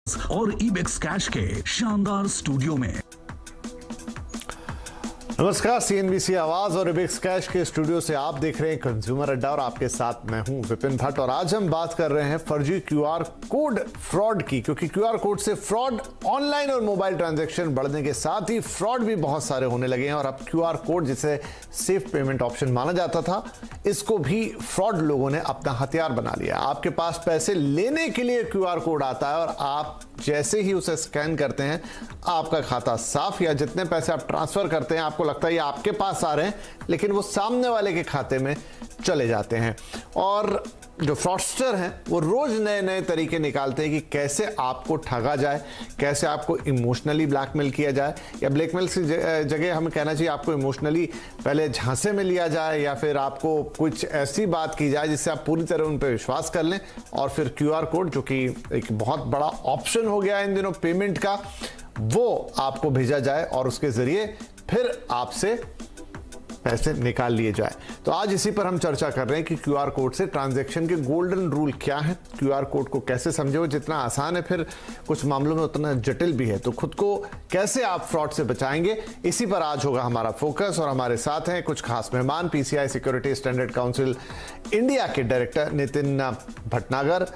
और ibex cash के शानदार स्टूडियो में। नमस्कार, सीएनबीसी आवाज और इबेक्स कैश के स्टूडियो से आप देख रहे हैं कंज्यूमर अड्डा और आपके साथ मैं हूं विपिन भट्ट। और आज हम बात कर रहे हैं फर्जी क्यूआर कोड फ्रॉड की, क्योंकि क्यूआर कोड से फ्रॉड, ऑनलाइन और मोबाइल ट्रांजैक्शन बढ़ने के साथ ही फ्रॉड भी बहुत सारे होने लगे हैं। और अब क्यूआर कोड, जिसे सेफ पेमेंट ऑप्शन माना जाता था, इसको भी फ्रॉड लोगों ने अपना हथियार बना लिया। आपके पास पैसे लेने के लिए क्यूआर कोड आता है और आप जैसे ही उसे स्कैन करते हैं, आपका खाता साफ, या जितने पैसे आप ट्रांसफर करते हैं आपको लगता है ये आपके पास आ रहे हैं, लेकिन वो सामने वाले के खाते में चले जाते हैं। और जो फ्रॉडस्टर हैं वो रोज नए नए तरीके निकालते हैं कि कैसे आपको ठगा जाए, कैसे आपको इमोशनली ब्लैकमेल किया जाए, या ब्लैकमेल की जगह हमें कहना चाहिए आपको इमोशनली पहले झांसे में लिया जाए, या फिर आपको कुछ ऐसी बात की जाए जिससे आप पूरी तरह उन पर विश्वास कर लें। और फिर क्यूआर कोड, जो कि एक बहुत बड़ा ऑप्शन हो गया इन दिनों पेमेंट का, वो आपको भेजा जाए और उसके जरिए फिर आपसे पैसे निकाल लिए जाए। तो आज इसी पर हम चर्चा कर रहे हैं कि क्यूआर कोड से ट्रांजैक्शन के गोल्डन रूल क्या है, क्यूआर कोड को कैसे समझे, वो जितना आसान है फिर कुछ मामलों में उतना जटिल भी है। तो खुद को कैसे आप फ्रॉड से बचाएंगे, इसी पर आज होगा हमारा फोकस। और हमारे साथ हैं कुछ खास मेहमान, PCI security standard council India के डायरेक्टर नितिन भटनागर,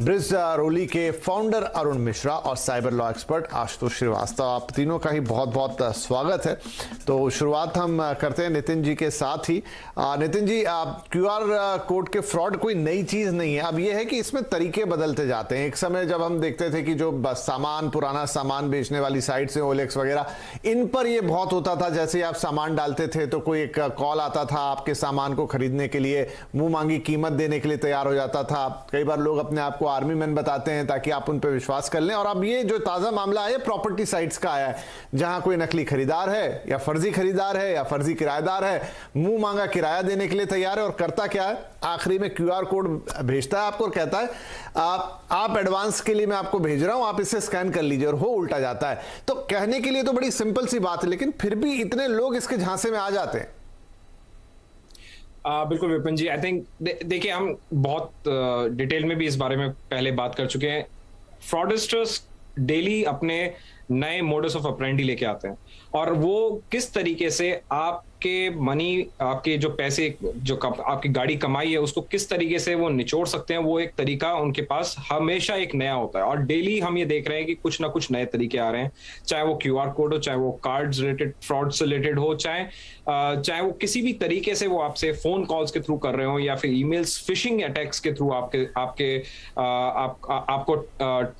ब्रिज रोली के फाउंडर अरुण मिश्रा और cyber law expert Ashutosh Srivastava. आप तीनों का ही बहुत बहुत स्वागत है। तो शुरुआत हम करते हैं नितिन जी के साथ ही। नितिन जी, क्यूआर कोड के फ्रॉड कोई नई चीज नहीं है। अब यह है कि इसमें तरीके बदलते जाते हैं। एक समय जब हम देखते थे कि जो सामान, पुराना सामान बेचने वाली साइट्स हैं, ओएलएक्स वगैरह, इन पर यह बहुत होता था। जैसे ही आप सामान डालते थे तो कोई एक कॉल आता था आपके सामान को खरीदने के लिए, मुंह मांगी कीमत देने के लिए तैयार हो जाता था। कई बार लोग अपने आप को आर्मी मैन बताते हैं ताकि आप उन पर विश्वास कर लें। और अब ये जो ताजा मामला है प्रॉपर्टी साइट्स का आया है, जहां कोई नकली खरीदार है या फर्जी खरीदार है या फर्जी किराएदार है, मुंह मांगा किराया देने के लिए तैयार है, और करता क्या है, आखिरी में क्यूआर कोड भेजता है आपको और कहता है आप एडवांस के लिए मैं आपको भेज रहा हूं, आप इसे स्कैन कर लीजिए, और हो उल्टा जाता है। तो कहने के लिए तो बड़ी सिंपल सी बात है, लेकिन फिर भी इतने लोग इसके झांसे में आ जाते हैं। बिल्कुल विपिन जी, आई थिंक देखिए, हम बहुत डिटेल में भी इस बारे में पहले बात कर चुके हैं। फ्रॉडस्टर्स डेली अपने नए मोडस ऑफ ऑपरेंडी लेके आते हैं, और वो किस तरीके से आपके मनी, आपके जो पैसे, जो आपकी गाड़ी कमाई है, उसको किस तरीके से वो निचोड़ सकते हैं, वो एक तरीका उनके पास हमेशा एक नया होता है। और डेली हम ये देख रहे हैं कि कुछ ना कुछ नए तरीके आ रहे हैं, चाहे वो क्यूआर कोड हो, चाहे वो कार्ड्स रिलेटेड फ्रॉड से रिलेटेड हो, चाहे वो किसी भी तरीके से वो आपसे फोन कॉल्स के थ्रू कर रहे हो, या फिर ईमेल्स, फिशिंग अटैक्स के थ्रू आपको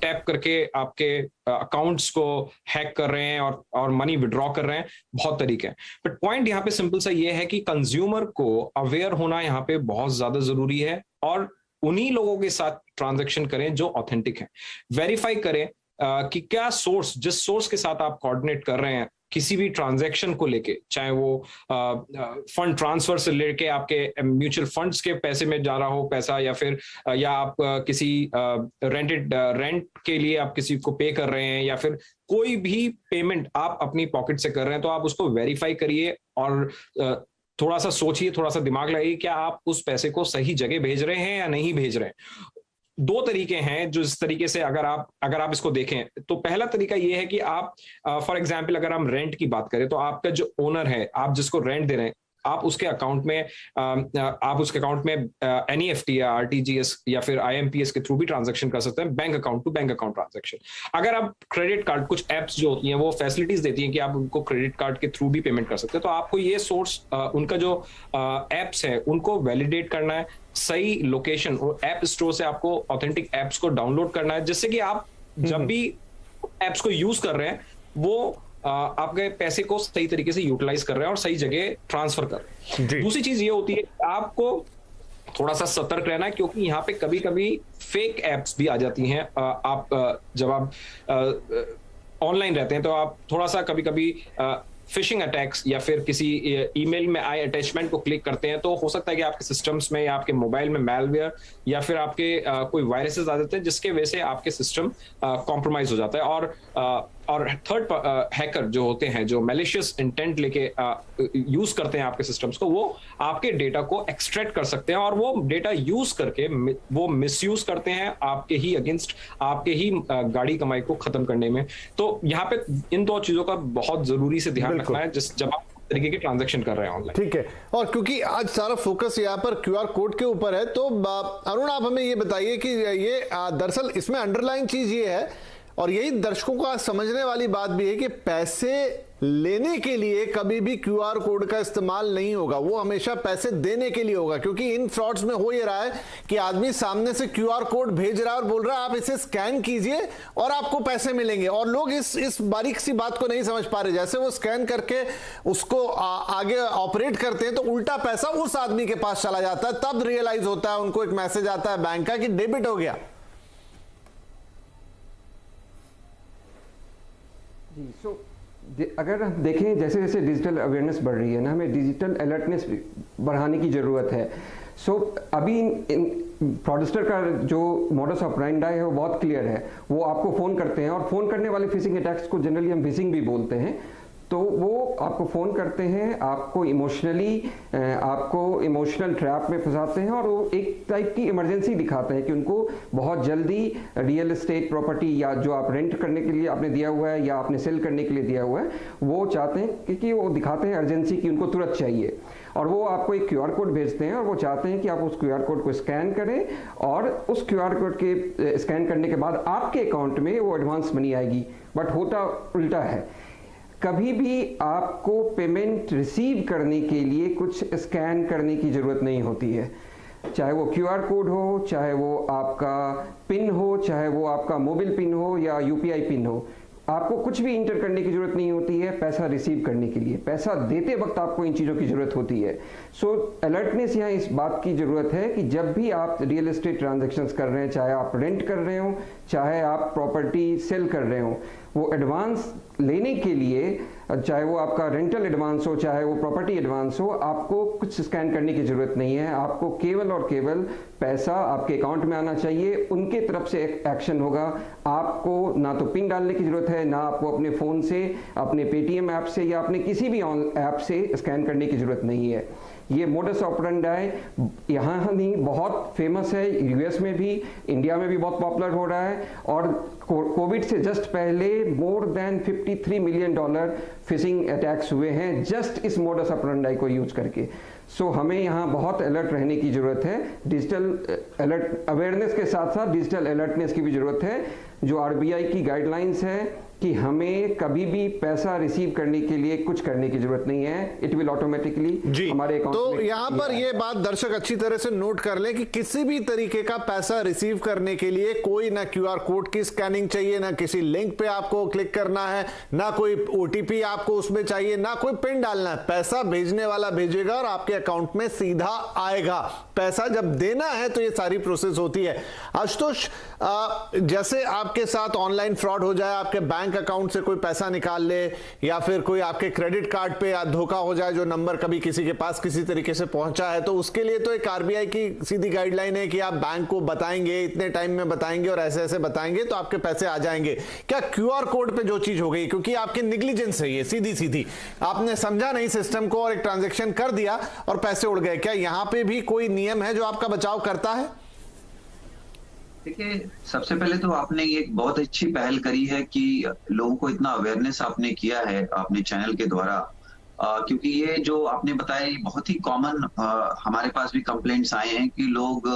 टैप करके आपके अकाउंट्स को हैक कर रहे हैं और मनी विड्रॉ कर रहे हैं। बहुत तरीके हैं, बट पॉइंट यहाँ पे सिंपल सा ये है कि कंज्यूमर को अवेयर होना यहाँ पे बहुत ज्यादा जरूरी है, और उन्हीं लोगों के साथ ट्रांजैक्शन करें जो ऑथेंटिक हैं। वेरीफाई करें कि क्या सोर्स, जिस सोर्स के साथ आप कोऑर्डिनेट कर रहे हैं किसी भी ट्रांजैक्शन को लेके, चाहे वो फंड ट्रांसफर से लेके आपके म्यूचुअल फंड्स के पैसे में जा रहा हो पैसा, या फिर या आप किसी रेंट के लिए आप किसी को पे कर rहे हैं, या फिर कोई भी पेमेंट आप अपनी पॉकेट से कर रहे हैं, तो आप उसको वेरीफाई करिए और थोड़ा सा सोचिए, थोड़ा सा दिमाग लगाइए, क्या आप उस पैसे को सही जगह भेज रहे हैं या नहीं भेज रहे हैं। दो तरीके हैं जो इस तरीके से अगर आप इसको देखें, तो पहला तरीका ये है कि आप फॉर एग्जांपल अगर हम रेंट की बात करें, तो आपका जो ओनर है, आप जिसको रेंट दे रहे हैं, आप उसके अकाउंट में एनईएफटी या आरटीजीएस या फिर आईएमपीएस के थ्रू भी ट्रांजैक्शन कर सकते हैं, bank account to bank account transaction. अगर आप क्रेडिट कार्ड, कुछ एप्स जो होती हैं वो फैसिलिटीज देती हैं कि आप उनको क्रेडिट कार्ड के थ्रू भी पेमेंट कर सकते हैं, तो आपको ये सोर्स, उनका जो एप्स है उनको वैलिडेट करना है, सही लोकेशन और ऐप स्टोर से आपको ऑथेंटिक एप्स को डाउनलोड करना है, जिससे कि आप जब भी एप्स को यूज कर रहे हैं वो आपके पैसे को सही तरीके से यूटिलाइज कर रहे हैं और सही जगह ट्रांसफर कर रहे हैं। दूसरी चीज ये होती है आपको थोड़ा सा सतर्क रहना है, क्योंकि यहाँ पे कभी कभी फेक एप्स भी आ जाती हैं। जब आप ऑनलाइन रहते हैं तो आप थोड़ा सा कभी कभी फिशिंग अटैक्स या फिर किसी ईमेल में आए अटैचमेंट को क्लिक करते हैं, तो हो सकता है कि आपके सिस्टम्स में या आपके मोबाइल में मैलवेयर या फिर आपके कोई वायरसेस आ जाते हैं, जिसके वजह से आपके सिस्टम कॉम्प्रोमाइज हो जाता है। और थर्ड हैकर जो होते हैं, जो मैलिशियस इंटेंट लेके यूज करते हैं आपके सिस्टम्स को, वो आपके डेटा को एक्सट्रैक्ट कर सकते हैं और वो डेटा यूज करके वो मिसयूज करते हैं आपके ही अगेंस्ट, आपके ही गाड़ी कमाई को खत्म करने में। तो यहाँ पे इन दो चीजों का बहुत जरूरी से ध्यान रखना है जब आप तरीके के ट्रांजैक्शन कर रहे हैं ऑनलाइन। ठीक है, और क्योंकि आज सारा फोकस यहाँ पर क्यूआर कोड के ऊपर है, तो अरुण आप हमें ये बताइए कि ये दरअसल इसमें अंडरलाइन चीज ये है, और यही दर्शकों को आज समझने वाली बात भी है, कि पैसे लेने के लिए कभी भी क्यूआर कोड का इस्तेमाल नहीं होगा, वो हमेशा पैसे देने के लिए होगा। क्योंकि इन फ्रॉड्स में हो ये रहा है कि आदमी सामने से क्यूआर कोड भेज रहा है और बोल रहा है आप इसे स्कैन कीजिए और आपको पैसे मिलेंगे, और लोग इस बारीक सी बात को नहीं समझ पा रहे। जैसे वो स्कैन करके उसको आगे ऑपरेट करते हैं तो उल्टा पैसा उस आदमी के पास चला जाता है, तब रियलाइज होता है उनको, एक मैसेज आता है बैंक का कि डेबिट हो गया। जी, अगर हम देखें जैसे जैसे डिजिटल अवेयरनेस बढ़ रही है ना, हमें डिजिटल अलर्टनेस बढ़ाने की ज़रूरत है। अभी फ्रॉडस्टर का जो मॉडस ऑपरेंडी है वो बहुत क्लियर है। वो आपको फ़ोन करते हैं, और फ़ोन करने वाले फिशिंग अटैक्स को जनरली हम फिशिंग भी बोलते हैं। तो वो आपको फ़ोन करते हैं, आपको इमोशनल ट्रैप में फंसाते हैं, और वो एक टाइप की इमरजेंसी दिखाते हैं कि उनको बहुत जल्दी रियल एस्टेट प्रॉपर्टी या जो आप रेंट करने के लिए आपने दिया हुआ है या आपने सेल करने के लिए दिया हुआ है, वो चाहते हैं, क्योंकि वो दिखाते हैं अर्जेंसी कि उनको तुरंत चाहिए, और वो आपको एक क्यूआर कोड भेजते हैं, और वो चाहते हैं कि आप उस क्यूआर कोड को स्कैन करें, और उस क्यूआर कोड के स्कैन करने के बाद आपके अकाउंट में वो एडवांस मनी आएगी। बट होता उल्टा है। कभी भी आपको पेमेंट रिसीव करने के लिए कुछ स्कैन करने की ज़रूरत नहीं होती है, चाहे वो क्यूआर कोड हो, चाहे वो आपका पिन हो, चाहे वो आपका मोबाइल पिन हो या यूपीआई पिन हो। आपको कुछ भी इंटर करने की जरूरत नहीं होती है पैसा रिसीव करने के लिए। पैसा देते वक्त आपको इन चीज़ों की ज़रूरत होती है। अलर्टनेस यहाँ इस बात की ज़रूरत है कि जब भी आप रियल एस्टेट ट्रांजैक्शंस कर रहे हैं, चाहे आप रेंट कर रहे हो, चाहे आप प्रॉपर्टी सेल कर रहे हो, वो एडवांस लेने के लिए, चाहे वो आपका रेंटल एडवांस हो, चाहे वो प्रॉपर्टी एडवांस हो, आपको कुछ स्कैन करने की ज़रूरत नहीं है। आपको केवल और केवल पैसा आपके अकाउंट में आना चाहिए, उनके तरफ से एक्शन होगा। आपको ना तो पिन डालने की ज़रूरत है, ना आपको अपने फ़ोन से, अपने पेटीएम ऐप से या अपने किसी भी ऐप से स्कैन करने की ज़रूरत नहीं है। ये मोडस ऑपरेंडी यहाँ नहीं, बहुत फेमस है, यूएस में भी, इंडिया में भी बहुत पॉपुलर हो रहा है, और कोविड से जस्ट पहले more than $53 million phishing attacks हुए हैं जस्ट इस मोडस ऑपरेंडी को यूज करके। हमें यहाँ बहुत अलर्ट रहने की ज़रूरत है। डिजिटल अलर्ट अवेयरनेस के साथ साथ डिजिटल अलर्टनेस की भी ज़रूरत है। जो आरबीआई की गाइडलाइंस है कि हमें कभी भी पैसा रिसीव करने के लिए कुछ करने की जरूरत नहीं है, इट विल ऑटोमेटिकली हमारे अकाउंट तो में। यहाँ पर ये बात दर्शक अच्छी तरह से नोट कर लें कि किसी भी तरीके का पैसा रिसीव करने के लिए कोई ना क्यूआर कोड की स्कैनिंग चाहिए, ना किसी लिंक पे आपको क्लिक करना है, ना कोई ओटीपी आपको उसमें चाहिए, ना कोई पिन डालना है। पैसा भेजने वाला भेजेगा और आपके अकाउंट में सीधा आएगा। पैसा जब देना है तो ये सारी प्रोसेस होती है। आशुतोष, जैसे आपके साथ ऑनलाइन फ्रॉड हो जाए, आपके बैंक अकाउंट से कोई पैसा निकाल ले, या फिर कोई आपके क्रेडिट कार्ड पे धोखा हो जाए, जो नंबर कभी किसी के पास किसी तरीके से पहुंचा है, तो उसके लिए तो एक आरबीआई की सीधी गाइडलाइन है कि आप बैंक को बताएंगे, इतने टाइम में बताएंगे और ऐसे ऐसे बताएंगे तो आपके पैसे आ जाएंगे। क्या क्यूआर कोड पे जो चीज हो गई, क्योंकि आपकी निग्लिजेंस है, ये सीधी सीधी आपने समझा नहीं सिस्टम को और एक ट्रांजेक्शन कर दिया और पैसे उड़ गए, क्या यहां पे भी कोई नियम है जो आपका बचाव करता है? देखिए, सबसे पहले तो आपने ये एक बहुत अच्छी पहल करी है कि लोगों को इतना अवेयरनेस आपने किया है अपने चैनल के द्वारा, क्योंकि ये जो आपने बताया ये बहुत ही कॉमन हमारे पास भी कंप्लेंट्स आए हैं कि लोग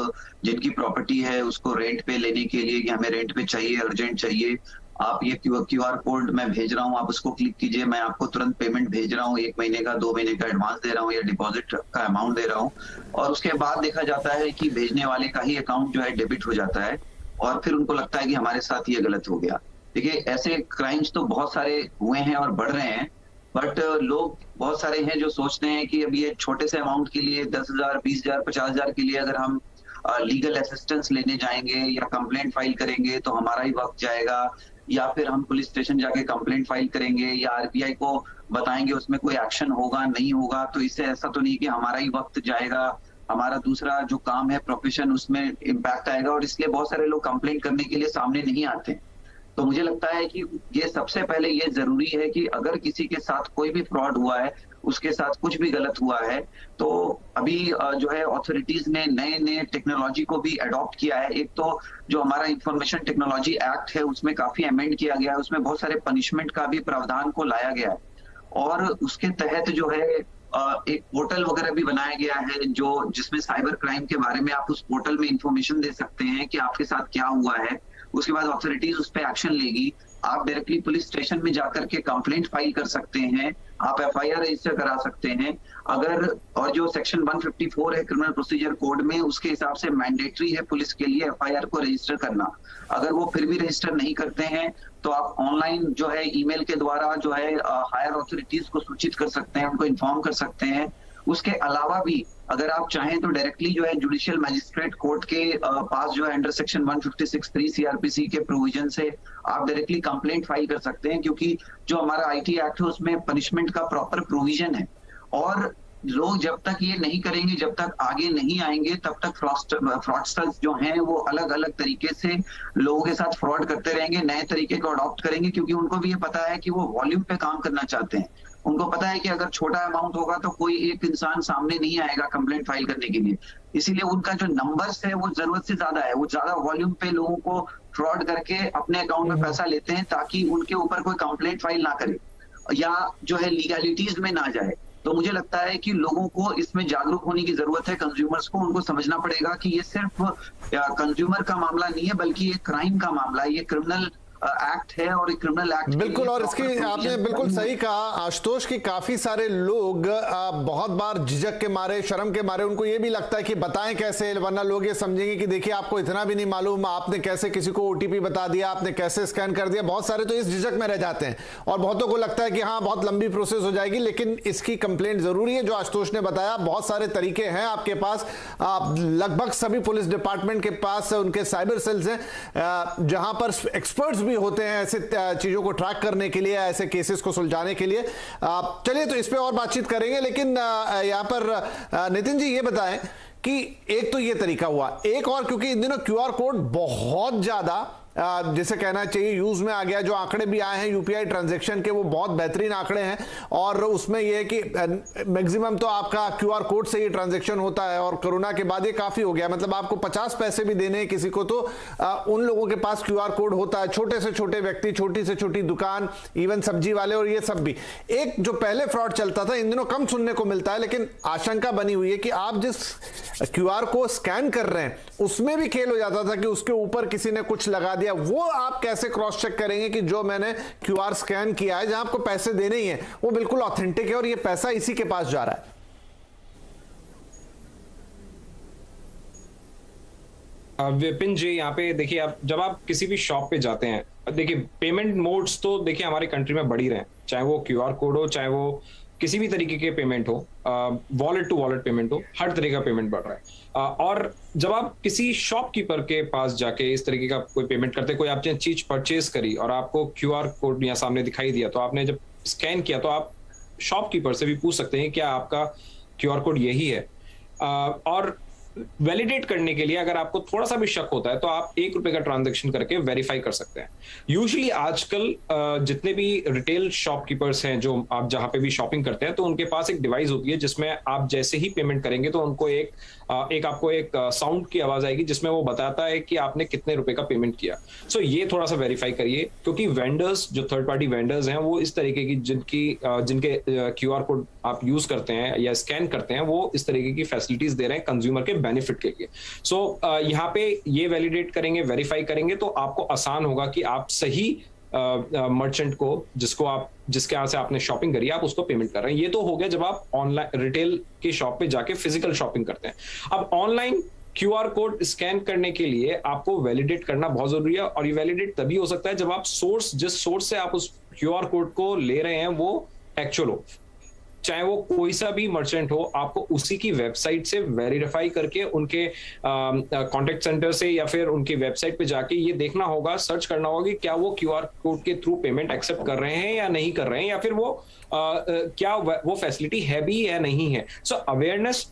जिनकी प्रॉपर्टी है उसको रेंट पे लेने के लिए कि हमें रेंट पे चाहिए, अर्जेंट चाहिए, आप ये क्यूआर कोड मैं भेज रहा हूँ, आप उसको क्लिक कीजिए, मैं आपको तुरंत पेमेंट भेज रहा हूँ, 1 महीने का 2 महीने का एडवांस दे रहा हूँ या डिपॉजिट का अमाउंट दे रहा हूँ, और उसके बाद देखा जाता है कि भेजने वाले का ही अकाउंट जो है डेबिट हो जाता है, और फिर उनको लगता है कि हमारे साथ ये गलत हो गया। देखिए, ऐसे क्राइम्स तो बहुत सारे हुए हैं और बढ़ रहे हैं, बट लोग बहुत सारे हैं जो सोचते हैं कि अब ये छोटे से अमाउंट के लिए 10,000, 20,000, 50,000 के लिए अगर हम लीगल असिस्टेंस लेने जाएंगे या कंप्लेंट फाइल करेंगे तो हमारा ही वक्त जाएगा, या फिर हम पुलिस स्टेशन जाके कंप्लेंट फाइल करेंगे या आरबीआई को बताएंगे, उसमें कोई एक्शन होगा नहीं होगा, तो इससे ऐसा तो नहीं कि हमारा ही वक्त जाएगा, हमारा दूसरा जो काम है प्रोफेशन उसमें इम्पैक्ट आएगा, और इसलिए बहुत सारे लोग कंप्लेंट करने के लिए सामने नहीं आते। तो मुझे लगता है कि ये सबसे पहले ये जरूरी है कि अगर किसी के साथ कोई भी फ्रॉड हुआ है, उसके साथ कुछ भी गलत हुआ है, तो अभी जो है ऑथोरिटीज ने नए नए टेक्नोलॉजी को भी अडॉप्ट किया है। एक तो जो हमारा इंफॉर्मेशन टेक्नोलॉजी एक्ट है उसमें काफी अमेंड किया गया है, उसमें बहुत सारे पनिशमेंट का भी प्रावधान को लाया गया है, और उसके तहत जो है एक पोर्टल वगैरह भी बनाया गया है जो जिसमें साइबर क्राइम के बारे में आप उस पोर्टल में इंफॉर्मेशन दे सकते हैं कि आपके साथ क्या हुआ है। उसके बाद ऑथोरिटीज उस पर एक्शन लेगी, आप डायरेक्टली पुलिस स्टेशन में जाकर के कंप्लेंट फाइल कर सकते हैं, आप एफआईआर रजिस्टर करा सकते हैं अगर, और जो सेक्शन 154 है क्रिमिनल प्रोसीजर कोड में, उसके हिसाब से मैंडेटरी है पुलिस के लिए एफआईआर को रजिस्टर करना। अगर वो फिर भी रजिस्टर नहीं करते हैं तो आप ऑनलाइन जो है ईमेल के द्वारा जो है हायर ऑथोरिटीज को सूचित कर सकते हैं, उनको इन्फॉर्म कर सकते हैं। उसके अलावा भी अगर आप चाहें तो डायरेक्टली जो है जुडिशियल मैजिस्ट्रेट कोर्ट के पास जो है अंडर सेक्शन 156(3) सीआरपीसी के प्रोविजन से आप डायरेक्टली कंप्लेंट फाइल कर सकते हैं, क्योंकि जो हमारा आईटी एक्ट है उसमें पनिशमेंट का प्रॉपर प्रोविजन है। और लोग जब तक ये नहीं करेंगे, जब तक आगे नहीं आएंगे, तब तक फ्रॉडस्टर्स जो हैं वो अलग अलग तरीके से लोगों के साथ फ्रॉड करते रहेंगे, नए तरीके को अडॉप्ट करेंगे, क्योंकि उनको भी ये पता है कि वो वॉल्यूम पे काम करना चाहते हैं। उनको पता है कि अगर छोटा अमाउंट होगा तो कोई एक इंसान सामने नहीं आएगा कंप्लेंट फाइल करने के लिए, इसीलिए उनका जो नंबर्स है वो जरूरत से ज्यादा है, वो ज्यादा वॉल्यूम पे लोगों को फ्रॉड करके अपने अकाउंट में पैसा लेते हैं ताकि उनके ऊपर कोई कंप्लेंट फाइल ना करे या जो है लीगलिटीज में ना जाए। तो मुझे लगता है कि लोगों को इसमें जागरूक होने की जरूरत है, कंज्यूमर्स को, उनको समझना पड़ेगा कि ये सिर्फ कंज्यूमर का मामला नहीं है बल्कि ये क्राइम का मामला है, ये क्रिमिनल एक्ट है और एक क्रिमिनल एक्ट बिल्कुल। और इसकी आपने बिल्कुल सही कहा आशुतोष की काफी सारे लोग बहुत बार झिझक के मारे, शर्म के मारे, उनको ये भी लगता है कि बताएं कैसे, वरना लोग ये समझेंगे कि देखिए आपको इतना भी नहीं मालूम, आपने कैसे किसी को ओटीपी बता दिया, आपने कैसे स्कैन कर दिया। बहुत सारे तो इस झिझक में रह जाते हैं और बहुतों को लगता है कि हाँ बहुत लंबी प्रोसेस हो जाएगी, लेकिन इसकी कंप्लेंट जरूरी है। जो आशुतोष ने बताया बहुत सारे तरीके हैं आपके पास, लगभग सभी पुलिस डिपार्टमेंट के पास उनके साइबर सेल्स हैं जहां पर एक्सपर्ट्स भी होते हैं ऐसे चीजों को ट्रैक करने के लिए, ऐसे केसेस को सुलझाने के लिए। चलिए तो इस पे और बातचीत करेंगे, लेकिन यहां पर नितिन जी ये बताएं कि एक तो ये तरीका हुआ, एक और क्योंकि इन दिनों क्यूआर कोड बहुत ज्यादा जिसे कहना चाहिए यूज में आ गया, जो आंकड़े भी आए हैं यूपीआई ट्रांजैक्शन के वो बहुत बेहतरीन आंकड़े हैं, और उसमें यह है कि मैक्सिमम तो आपका क्यूआर कोड से ही ट्रांजैक्शन होता है, और कोरोना के बाद ये काफी हो गया, मतलब आपको 50 पैसे भी देने हैं किसी को तो उन लोगों के पास क्यूआर कोड होता है, छोटे से छोटे व्यक्ति, छोटी से छोटी दुकान, इवन सब्जी वाले, और ये सब भी। एक जो पहले फ्रॉड चलता था इन दिनों कम सुनने को मिलता है, लेकिन आशंका बनी हुई है कि आप जिस क्यूआर को स्कैन कर रहे हैं उसमें भी खेल हो जाता था कि उसके ऊपर किसी ने कुछ लगा दिया। वो आप कैसे क्रॉस चेक करेंगे कि जो मैंने क्यूआर स्कैन किया है, जहां आपको पैसे देने ही है, वो बिल्कुल ऑथेंटिक है और ये पैसा इसी के पास जा रहा है? विपिन जी यहाँ पे देखिए, आप जब आप किसी भी शॉप पे जाते हैं, देखिए पेमेंट मोड्स तो देखिए हमारे कंट्री में बढ़ ही रहे हैं, चाहे वो क्यूआर कोड हो, चाहे वो किसी भी तरीके के पेमेंट हो, वॉलेट टू वॉलेट पेमेंट हो, हर तरीके का पेमेंट बढ़ रहा है। और जब आप किसी शॉपकीपर के पास जाके इस तरीके का कोई पेमेंट करते, कोई आपने चीज परचेज करी और आपको क्यूआर कोड यहाँ सामने दिखाई दिया, तो आपने जब स्कैन किया तो आप शॉपकीपर से भी पूछ सकते हैं क्या आपका क्यूआर कोड यही है। और वैलिडेट करने के लिए अगर आपको थोड़ा सा भी शक होता है तो आप ₹1 का ट्रांजैक्शन करके वेरीफाई कर सकते हैं। यूजुअली आजकल जितने भी रिटेल शॉपकीपर्स हैं जो आप जहां पे भी शॉपिंग करते हैं, तो उनके पास एक डिवाइस होती है जिसमें आप जैसे ही पेमेंट करेंगे तो उनको आपको एक साउंड की आवाज आएगी जिसमें वो बताता है कि आपने कितने रुपए का पेमेंट किया। सो ये थोड़ा सा वेरीफाई करिए, क्योंकि वेंडर्स, जो थर्ड पार्टी वेंडर्स हैं, वो इस तरीके की जिनके क्यूआर कोड आप यूज करते हैं या स्कैन करते हैं, वो इस तरीके की फैसिलिटीज दे रहे हैं कंज्यूमर के बेनिफिट के लिए। सो यहाँ पे ये वैलिडेट करेंगे, वेरीफाई करेंगे तो आपको आसान होगा कि आप सही मर्चेंट को, जिसके यहाँ से आपने शॉपिंग करी, आप उसको पेमेंट कर रहे हैं। ये तो हो गया जब आप ऑनलाइन रिटेल की शॉप पे जाके फिजिकल शॉपिंग करते हैं। अब ऑनलाइन क्यूआर कोड स्कैन करने के लिए आपको वैलिडेट करना बहुत जरूरी है, और ये वैलिडेट तभी हो सकता है जब आप जिस सोर्स से आप उस क्यूआर कोड को ले रहे हैं वो एक्चुअल हो। चाहे वो कोई सा भी मर्चेंट हो, आपको उसी की वेबसाइट से वेरीफाई करके उनके कॉन्टेक्ट सेंटर से या फिर उनकी वेबसाइट पे जाके ये देखना होगा, सर्च करना होगा कि क्या वो क्यूआर कोड के थ्रू पेमेंट एक्सेप्ट कर रहे हैं या नहीं कर रहे हैं, या फिर वो क्या वो फैसिलिटी है भी या नहीं है। सो अवेयरनेस,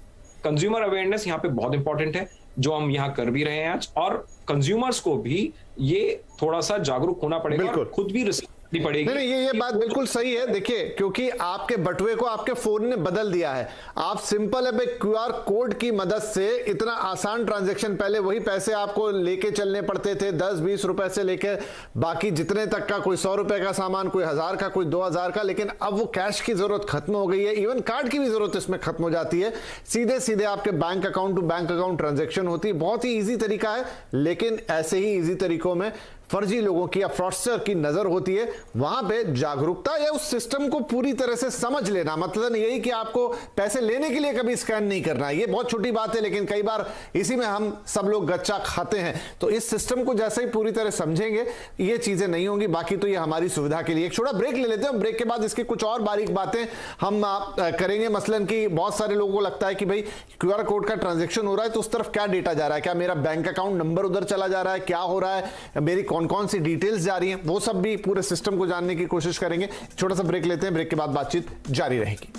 कंज्यूमर अवेयरनेस यहाँ पे बहुत इंपॉर्टेंट है, जो हम यहाँ कर भी रहे हैं आज, और कंज्यूमर्स को भी ये थोड़ा सा जागरूक होना पड़ेगा और खुद भी रिसर्च करनी पड़ेगी। नहीं, ये बात बिल्कुल सही है। देखिए, क्योंकि आपके बटुए को आपके फोन ने बदल दिया है। आप सिंपल अब एक क्यूआर कोड की मदद से इतना आसान ट्रांजैक्शन, पहले वही पैसे आपको लेके चलने पड़ते थे 10-20 रुपए से लेकर बाकी जितने तक का, कोई 100 रुपए का सामान, कोई 1000 का, कोई 2000 का, लेकिन अब वो कैश की जरूरत खत्म हो गई है। इवन कार्ड की भी जरूरत इसमें खत्म हो जाती है। सीधे सीधे आपके bank account to bank account transaction होती है। बहुत ही ईजी तरीका है, लेकिन ऐसे ही ईजी तरीकों में फर्जी लोगों की या फ्रॉडस्टर की नजर होती है। वहां पे जागरूकता या उस सिस्टम को पूरी तरह से समझ लेना, मतलब यही कि आपको पैसे लेने के लिए कभी स्कैन नहीं करना, ये बहुत छोटी बात है, लेकिन कई बार इसी में हम सब लोग गच्चा खाते हैं। तो इस सिस्टम को जैसे ही पूरी तरह समझेंगे, ये चीजें नहीं होंगी। बाकी तो ये हमारी सुविधा के लिए। एक छोटा ब्रेक ले लेते हैं, ब्रेक के बाद इसकी कुछ और बारीक बातें हम करेंगे। मसलन कि बहुत सारे लोगों को लगता है कि भाई क्यूआर कोड का ट्रांजेक्शन हो रहा है तो उस तरफ क्या डेटा जा रहा है, क्या मेरा बैंक अकाउंट नंबर उधर चला जा रहा है, क्या हो रहा है, मेरी कौन सी डिटेल्स जा रही हैं, वो सब भी पूरे सिस्टम को जानने की कोशिश करेंगे। छोटा सा ब्रेक लेते हैं, ब्रेक के बाद बातचीत जारी रहेगी।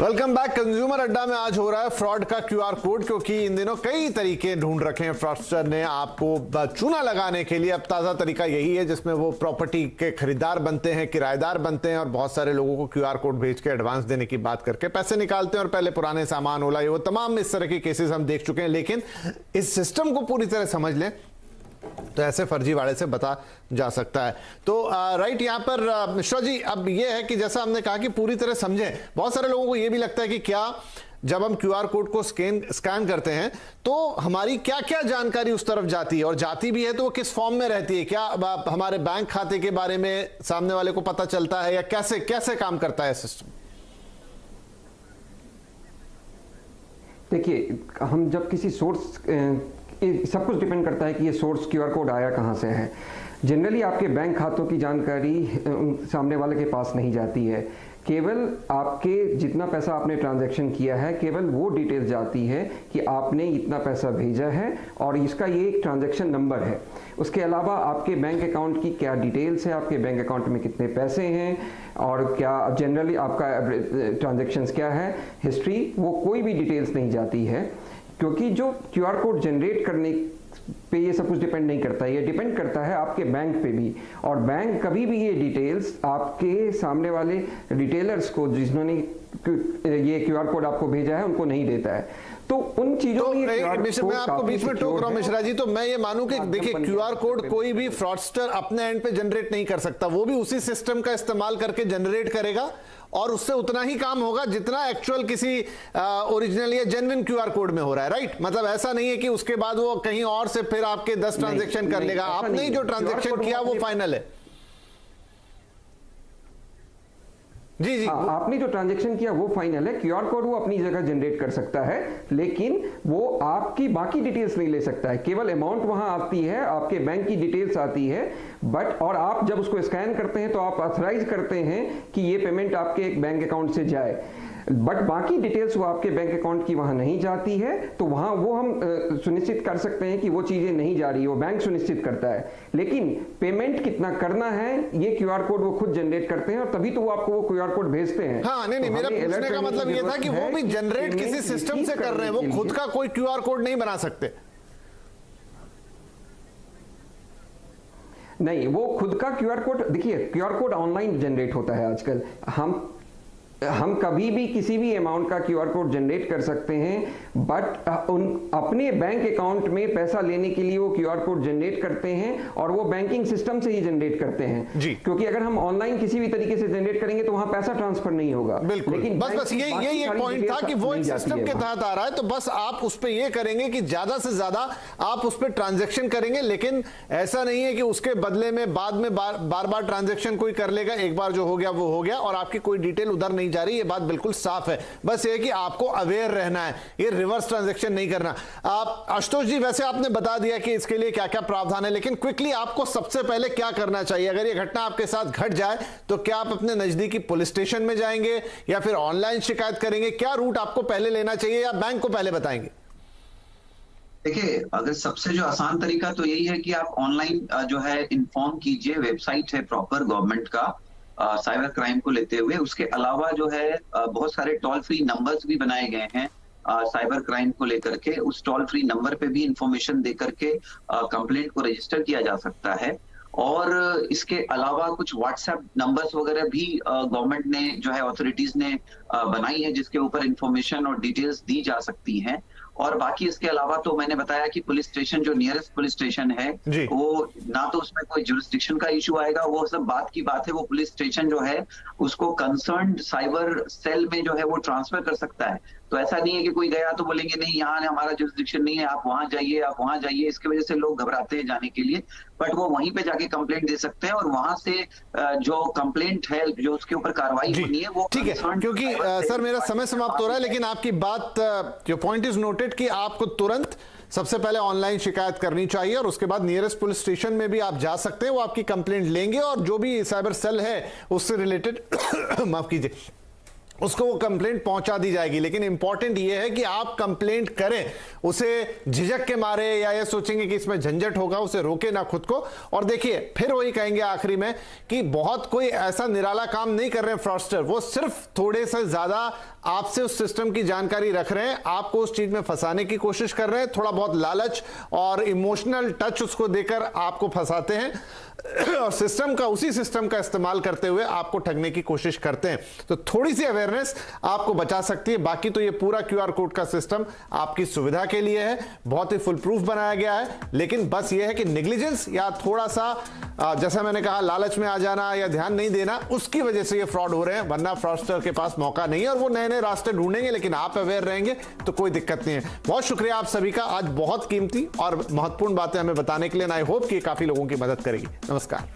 Welcome back. कंज्यूमर अड्डा में आज हो रहा है फ्रॉड का क्यूआर कोड, क्योंकि इन दिनों कई तरीके ढूंढ रखे हैं फ्रॉडस्टर ने आपको चूना लगाने के लिए। अब ताजा तरीका यही है जिसमें वो प्रॉपर्टी के खरीदार बनते हैं, किराएदार बनते हैं और बहुत सारे लोगों को क्यूआर कोड भेज के एडवांस देने की बात करके पैसे निकालते हैं और पहले पुराने सामान ओला, वो तमाम इस तरह के केसेस हम देख चुके हैं। लेकिन इस सिस्टम को पूरी तरह समझ लें तो ऐसे फर्जीवाड़े से बता जा सकता है। तो राइट, यहाँ पर मिश्रा जी, अब ये है कि जैसा हमने कहा कि पूरी तरह समझें। बहुत सारे लोगों को ये भी लगता है कि क्या जब हम क्यूआर कोड को स्कैन करते हैं तो हमारी क्या क्या जानकारी उस तरफ जाती है, और जाती भी है तो वो किस फॉर्म में रहती है, क्या हमारे बैंक खाते के बारे में सामने वाले को पता चलता है, या कैसे कैसे काम करता है सिस्टम? देखिए, हम जब किसी सोर्स, सब कुछ डिपेंड करता है कि ये सोर्स क्यूआर कोड आया कहाँ से है। जनरली आपके बैंक खातों की जानकारी सामने वाले के पास नहीं जाती है। केवल आपके जितना पैसा आपने ट्रांजैक्शन किया है, केवल वो डिटेल्स जाती है कि आपने इतना पैसा भेजा है और इसका ये एक ट्रांजैक्शन नंबर है। उसके अलावा आपके बैंक अकाउंट की क्या डिटेल्स है, आपके बैंक अकाउंट में कितने पैसे हैं और क्या जनरली आपका ट्रांजैक्शंस क्या है, हिस्ट्री, वो कोई भी डिटेल्स नहीं जाती है। क्योंकि जो क्यूआर कोड जनरेट करने पे ये सब कुछ डिपेंड नहीं करता है, ये डिपेंड करता है आपके बैंक पे भी। और बैंक कभी भी ये डिटेल्स आपके सामने वाले रिटेलर्स को, जिन्होंने ये क्यूआर कोड आपको भेजा है, उनको नहीं देता है। तो उन चीजों तो मैं आपको बीच में टोक रहा हूं मिश्रा जी, तो मैं ये मानूं कि देखिए, क्यूआर कोड कोई भी फ्रॉडस्टर अपने एंड पे जनरेट नहीं कर सकता, वो भी उसी सिस्टम का इस्तेमाल करके जनरेट करेगा और उससे उतना ही काम होगा जितना एक्चुअल किसी ओरिजिनल या जेन्युइन क्यूआर कोड में हो रहा है। राइट, मतलब ऐसा नहीं है कि उसके बाद वो कहीं और से फिर आपके 10 ट्रांजैक्शन कर लेगा। आपने जो ट्रांजैक्शन किया वो फाइनल है। जी जी, आपने जो ट्रांजैक्शन किया वो फाइनल है। क्यूआर कोड वो अपनी जगह जनरेट कर सकता है, लेकिन वो आपकी बाकी डिटेल्स नहीं ले सकता है। केवल अमाउंट वहां आती है, आपके बैंक की डिटेल्स आती है, बट और आप जब उसको स्कैन करते हैं तो आप ऑथराइज करते हैं कि ये पेमेंट आपके एक बैंक अकाउंट से जाए, बट बाकी डिटेल्स वो आपके बैंक अकाउंट की वहां नहीं जाती है। तो वहां वो हम सुनिश्चित कर सकते हैं कि वो चीजें नहीं जा रही है, वो बैंक सुनिश्चित करता है। लेकिन पेमेंट कितना करना है ये क्यूआर कोड वो खुद जनरेट करते हैं और तभी तो वो आपको वो क्यूआर कोड भेजते हैं। हाँ, नहीं, मेरा पूछने का मतलब ये था कि वो भी जनरेट किसी सिस्टम से कर रहे हैं, वो खुद का कोई क्यूआर कोड नहीं बना सकते। नहीं, वो खुद का क्यूआर कोड, देखिए क्यूआर कोड ऑनलाइन जनरेट होता है आजकल। हम कभी भी किसी भी अमाउंट का क्यूआर कोड जनरेट कर सकते हैं, बट अपने बैंक अकाउंट में पैसा लेने के लिए वो क्यूआर कोड जनरेट करते हैं और वो बैंकिंग सिस्टम से ही जनरेट करते हैं जी। क्योंकि अगर हम ऑनलाइन किसी भी तरीके से जनरेट करेंगे तो वहां पैसा ट्रांसफर नहीं होगा। बिल्कुल, लेकिन बस यही एक पॉइंट था कि वो एक सिस्टम के तहत आ रहा है, तो बस आप उस पर ये करेंगे कि ज्यादा से ज्यादा आप उस पर ट्रांजेक्शन करेंगे। लेकिन ऐसा नहीं है कि उसके बदले में बाद में बार बार ट्रांजेक्शन कोई कर लेगा। एक बार जो हो गया वो हो गया और आपकी कोई डिटेल उधर नहीं जा रही, ये बात बिल्कुल साफ है। बस ये कि आपको अवेयर रहना है। ये रिवर्स ट्रांजैक्शन नहीं करना। आप आशुतोष जी, वैसे आपने बता दिया कि इसके लिए क्या क्या प्रावधान है, लेकिन क्विकली आपको सबसे पहले क्या करना चाहिए? अगर ये घटना आपके साथ घट जाए तो क्या आप अपने नजदीकी पुलिस स्टेशन में जाएंगे या फिर ऑनलाइन शिकायत करेंगे? क्या रूट आपको पहले लेना चाहिए या बैंक को पहले बताएंगे? देखिए, अगर सबसे जो आसान तरीका तो यही है कि आप ऑनलाइन जो है इन्फॉर्म कीजिए। वेबसाइट है प्रॉपर गवर्नमेंट का साइबर क्राइम को लेते हुए। उसके अलावा जो है बहुत सारे टोल फ्री नंबर्स भी बनाए गए हैं साइबर क्राइम को लेकर के। उस टोल फ्री नंबर पे भी इंफॉर्मेशन दे करके कंप्लेंट को रजिस्टर किया जा सकता है। और इसके अलावा कुछ व्हाट्सएप नंबर्स वगैरह भी गवर्नमेंट ने जो है अथॉरिटीज ने बनाई है, जिसके ऊपर इंफॉर्मेशन और डिटेल्स दी जा सकती हैं। और बाकी इसके अलावा तो मैंने बताया कि पुलिस स्टेशन, जो नियरेस्ट पुलिस स्टेशन है, वो ना तो उसमें कोई जुरिस्डिक्शन का इशू आएगा, वो सब बात की बात है। वो पुलिस स्टेशन जो है उसको कंसर्न्ड साइबर सेल में जो है वो ट्रांसफर कर सकता है। तो ऐसा नहीं है कि कोई गया तो बोलेंगे नहीं, यहाँ हमारा जुरिस्डिक्शन नहीं है, आप वहां जाइए, आप वहां जाइए। इसकी वजह से लोग घबराते हैं जाने के लिए, बट वो वहीं पे जाके कंप्लेंट दे सकते हैं और वहां से जो कंप्लेंट है, जो उसके ऊपर कार्रवाई होनी है, वो ठीक है। क्योंकि सर मेरा समय समाप्त हो रहा है, लेकिन आपकी बात, जो पॉइंट इज नोटेड कि आपको तुरंत सबसे पहले ऑनलाइन शिकायत करनी चाहिए और उसके बाद नियरेस्ट पुलिस स्टेशन में भी आप जा सकते हैं, वो आपकी कंप्लेंट लेंगे और जो भी साइबर सेल है उससे रिलेटेड माफ कीजिए, उसको वो कंप्लेंट पहुंचा दी जाएगी। लेकिन इंपॉर्टेंट ये है कि आप कंप्लेंट करें, उसे झिझक के मारे या ये सोचेंगे कि इसमें झंझट होगा, उसे रोके ना खुद को। और देखिए, फिर वही कहेंगे आखिरी में कि बहुत कोई ऐसा निराला काम नहीं कर रहे हैं फ्रॉडस्टर, वो सिर्फ थोड़े से ज्यादा आपसे उस सिस्टम की जानकारी रख रहे हैं, आपको उस चीज में फंसाने की कोशिश कर रहे हैं, थोड़ा बहुत लालच और इमोशनल टच उसको देकर आपको फंसाते हैं और सिस्टम का, उसी सिस्टम का इस्तेमाल करते हुए आपको ठगने की कोशिश करते हैं। तो थोड़ी सी अवेयरनेस आपको बचा सकती है। बाकी तो ये पूरा क्यूआर कोड का सिस्टम आपकी सुविधा के लिए है, बहुत ही फुल प्रूफ बनाया गया है। लेकिन बस ये है कि नेग्लिजेंस या थोड़ा सा जैसा मैंने कहा लालच में आ जाना या ध्यान नहीं देना, उसकी वजह से ये फ्रॉड हो रहे हैं। वरना फ्रॉडस्टर के पास मौका नहीं है और वो नए नए रास्ते ढूंढेंगे, लेकिन आप अवेयर रहेंगे तो कोई दिक्कत नहीं है। बहुत शुक्रिया आप सभी का, आज बहुत कीमती और महत्वपूर्ण बातें हमें बताने के लिए। आई होप कि काफी लोगों की मदद करेगी। नमस्कार।